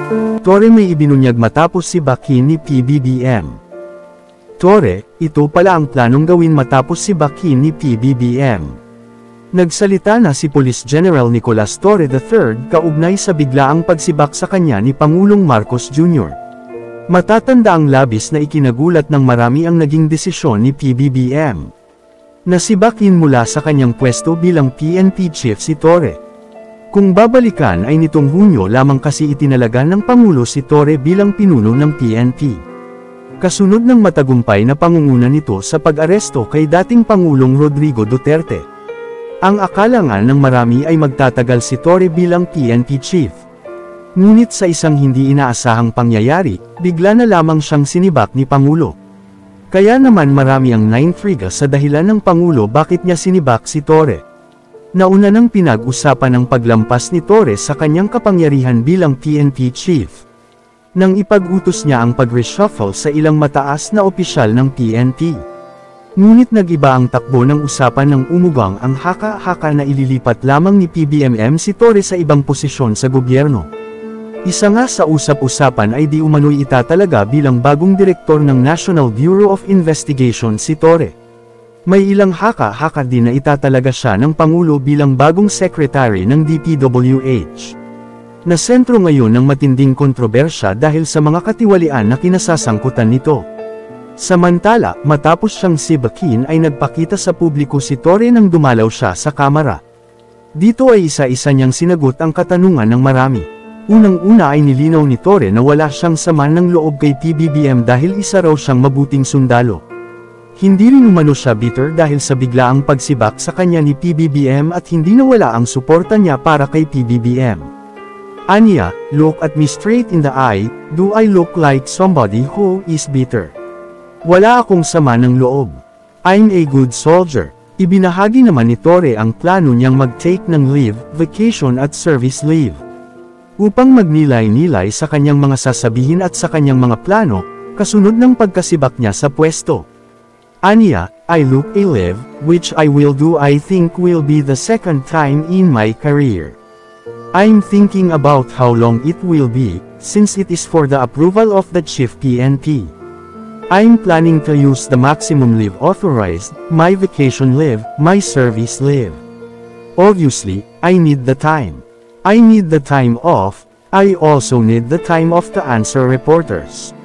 Torre may ibinunyag matapos si Bakin ni PBBM. Torre, ito pala ang planong gawin matapos si Bakin ni PBBM. Nagsalita na si Police General Nicolas Torre III kaugnay sa biglaang pagsibak sa kanya ni Pangulong Marcos Jr. Matatanda ang labis na ikinagulat ng marami ang naging desisyon ni PBBM. Nasibakin mula sa kanyang pwesto bilang PNP chief si Torre. Kung babalikan ay nitong Hunyo lamang kasi itinalaga ng Pangulo si Torre bilang pinuno ng PNP. Kasunod ng matagumpay na pangunguna nito sa pag-aresto kay dating Pangulong Rodrigo Duterte. Ang akala nga ng marami ay magtatagal si Torre bilang PNP chief. Ngunit sa isang hindi inaasahang pangyayari, bigla na lamang siyang sinibak ni Pangulo. Kaya naman marami ang naintriga sa dahilan ng Pangulo bakit niya sinibak si Torre. Nauna nang pinag-usapan ang paglampas ni Torre sa kanyang kapangyarihan bilang PNP chief. Nang ipag-utos niya ang pag-reshuffle sa ilang mataas na opisyal ng PNP. Ngunit nag-iba ang takbo ng usapan ng umugang ang haka-haka na ililipat lamang ni PBBM si Torre sa ibang posisyon sa gobyerno. Isa nga sa usap-usapan ay di umano'y itatalaga bilang bagong direktor ng National Bureau of Investigation si Torre. May ilang haka-haka din na itatalaga siya ng Pangulo bilang bagong secretary ng DPWH. Nasentro ngayon ng matinding kontrobersya dahil sa mga katiwalian na kinasasangkutan nito. Samantala, matapos siyang sibakin ay nagpakita sa publiko si Torre nang dumalaw siya sa kamera. Dito ay isa-isa niyang sinagot ang katanungan ng marami. Unang-una ay nilinaw ni Torre na wala siyang sama ng loob kay PBBM dahil isa raw siyang mabuting sundalo. Hindi rin umano siya bitter dahil sa biglaang pagsibak sa kanya ni PBBM at hindi nawala ang suporta niya para kay PBBM. Anya, look at me straight in the eye, do I look like somebody who is bitter? Wala akong sama ng loob. I'm a good soldier. Ibinahagi naman ni Torre ang plano niyang mag-take ng leave, vacation at service leave. Upang magnilay-nilay sa kanyang mga sasabihin at sa kanyang mga plano, kasunod ng pagkasibak niya sa pwesto. Anya, I look a live, which I will do I think will be the second time in my career. I'm thinking about how long it will be, since it is for the approval of the chief PNP. I'm planning to use the maximum leave authorized, my vacation leave, my service leave. Obviously, I need the time. I need the time off, I also need the time off to answer reporters.